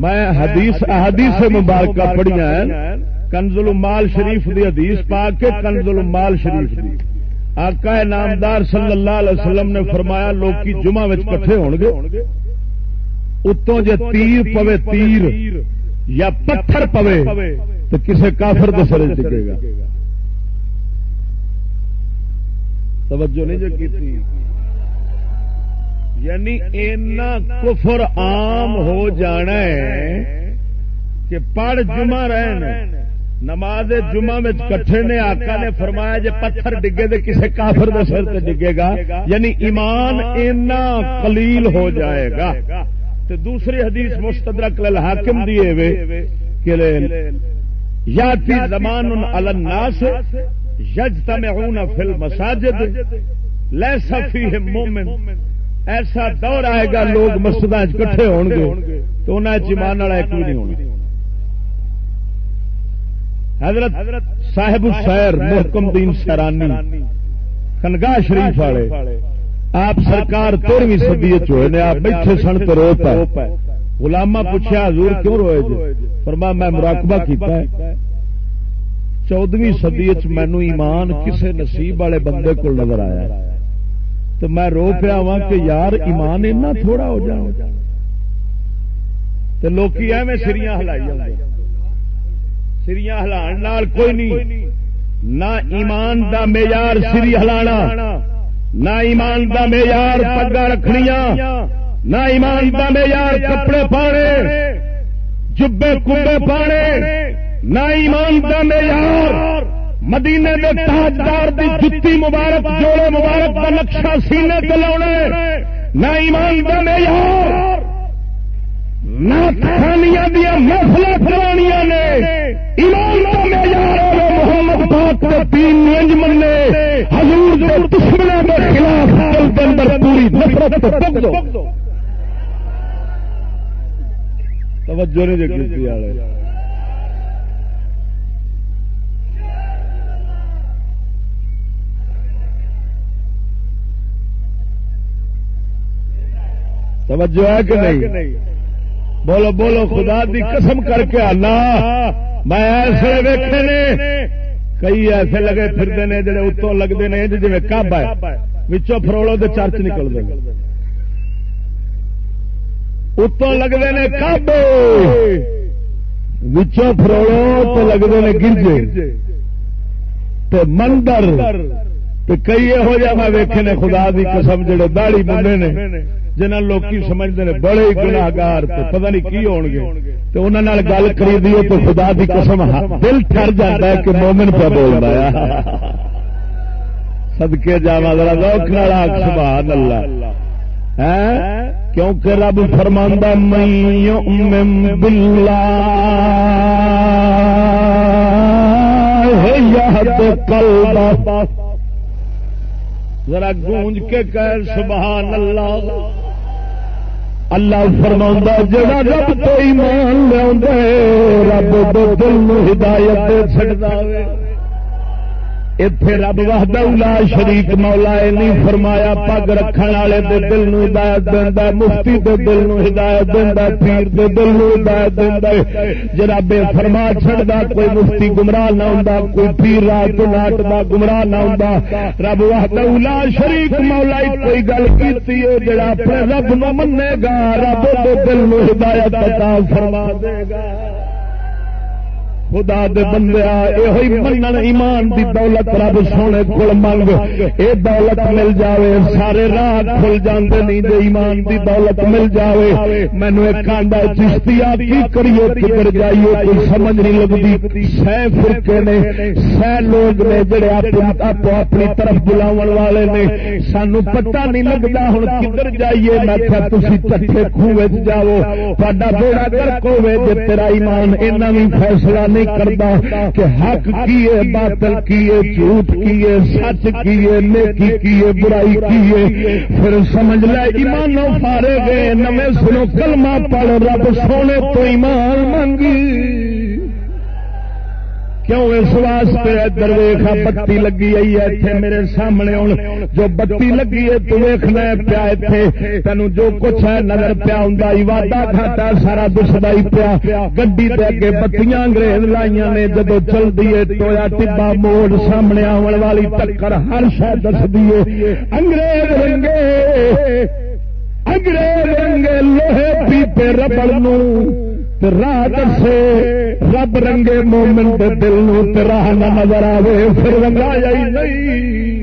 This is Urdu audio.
میں احادیث مبارکہ پڑھیاں ہیں کنز المال شریف دی حدیث پا کے کنز المال شریف دی آقا نامدار صلی اللہ علیہ وسلم نے فرمایا لوگ جمعہ وچ کٹھے ہون گے اتوں جے تیر پوے تیر یا پتھر پوے تو کسے کافر دے سر ٹکے گا. توجہ نہیں جو کیتی یعنی اینا کفر عام ہو جانا ہے کہ پڑھ جمعہ رہنے نماز جمعہ میں کٹھے نے آقا نے فرمایا جے پتھر ڈگے دے کسے کافر دے سر تے ڈگے گا یعنی ایمان اینا قلیل ہو جائے گا. تو دوسری حدیث مستدرک للحاکم دیے وے کہ یاتی زمان علی الناس یجتمعون فی المساجد لیس فیہم مومن. ایسا دور آئے گا لوگ مسجداں کٹھے ہون گے تو انہاں وچ ایمان والا ایک بھی نہیں ہونا. حضرت صاحب السیر محکم دین سیرانی خنگاہ شریف والے آپ سرکار 13ویں صدی ہوئے نے آپ بیٹھے سن تو رو پائے. غلامہ پوچھا حضور کیوں روئے جی؟ فرمایا میں مراقبہ کیتا ہے 14ویں صدی مینو ایمان کسے نصیب والے بندے کو نظر آیا تو میں رو پیا وا کہ یار ایمان اتنا تھوڑا ہو جانا. تو لوکی ایویں سریاں ہلائی جاندے سریاں ہلان نال کوئی نہیں. نہ ایمان دا معیار سری ہلانا نہ ایمان دا معیار پگا رکھنیاں نہ ایمان دا معیار کپڑے پانے جبے کبے پانے نہ ایمان دا معیار مدینے دے تاجدار دی جتی مبارک جوڑے مبارک دا نقشہ سینے تے لاونا نہ ایمان دا معیار نہ کھانیاں دیا محفلیں فرانیاں نے. ایمان دا معیار محمد پاک دے دین انج مننے حضور دے دشمنوں دے خلاف دل دے اندر پوری نفرت تے پگ دو. توجہ نہیں دیکھی والے توجہ ہے کہ نہیں؟ بولو بولو خدا دی قسم کر کے آنا میں ایسے ویکھے نے کئی ایسے لگے پھرتے ہیں جڑے اتوں لگتے ہیں جی کب ہے وچوں فروڑو دے چرچ نکلتے ہیں اتوں لگتے ہیں کب وچوں فروڑو تو لگتے ہیں گرجے تے مندر تے کئی یہو جہاں میں ویکھے نے خدا دی قسم جڑے داڑھی منڈے نے جنہاں لوکی سمجھتے ہیں بڑے ہی گناہگار پتہ نہیں کی ہون گے تو انہاں نال گل کری دیو تو خدا دی قسم دل ٹھر جاتا ہے کہ مومن پہ بولدا ہے. صدقے جاواں ذرا ذوق نال آکھ سبحان اللہ. کیونکہ رب فرماندا من یؤمن باللہ یہد قلبہ. ذرا گونج کے کہہ سبحان اللہ. اللہ فرماؤں جڑا رب تو ایمان لیا رب دے دل نو ہدایت دے چھڑدا وے. ایتھے رب وحدہ لا شریک مولا نہیں فرمایا پگ رکھن والے دے دل نو ہدایت دیندا مفتی دے دل نو ہدایت دیندا پیر دے دل نو ہدایت دیندا. جڑا بے فرما چھڑدا کوئی مفتی گمراہ نہ ہوندا کوئی پیر رات ناٹ دا گمراہ نہ ہوندا. رب وحدہ لا شریک مولا کوئی گل کیتی ہے جڑا اپنے رب نو منے گا رب دے دل نو ہدایت عطا فرما دے گا. خدا دے بندیا یہ منن ایمان دی دولت رب سونے کول منگ اے دولت مل جاوے سارے راہ کھل جاندے نہیں جے ایمان دی دولت مل جاوے. مینوں ایک آندا چشتیا کی کریے کدھر جائیے کوئی سمجھ نہیں لگدی. سہ فرقے نے سہ لوگ نے جڑے آپ اپنی طرف بلاون والے نے سانو پتہ نہیں لگدا ہن کدھر جائیے. میں کہ تسی چٹھے کھوہ وچ جاؤ تہاڈا بیڑا گرک ہوے جے تیرا ایمان انہاں وی فیصلہ نہیں کرتا کہ حق کیے باطل کیے جھوٹ کیے سچ کیے نیکی کیے برائی کیے. پھر سمجھ لے ایمانوں فارے گئے نویں سنو کلمہ پڑھ رب سونے تو ایمان منگی. کیوں اس واسطے ادھر ویکھا بتی لگی آئی ہے اتنے میرے سامنے ہوں جو بتی لگی ہے تو ویکھنا پیا اتنے تینوں جو کچھ ہے نظر پیا ہوں وعدہ کھاتا سارا دسدا ہی پیا گڈی دے اگے بتیاں انگریز لائیاں نے جدو چلدی ہے ٹویا ٹبا موڑ سامنے آون والی ٹکر ہر شے دسدی ہے انگریز رنگے لوہے پیپے ربڑ نو راہ دسے رب رنگے مومن دے دل نو راہ نہ نظر آوے پھر رنگایا ہی نہیں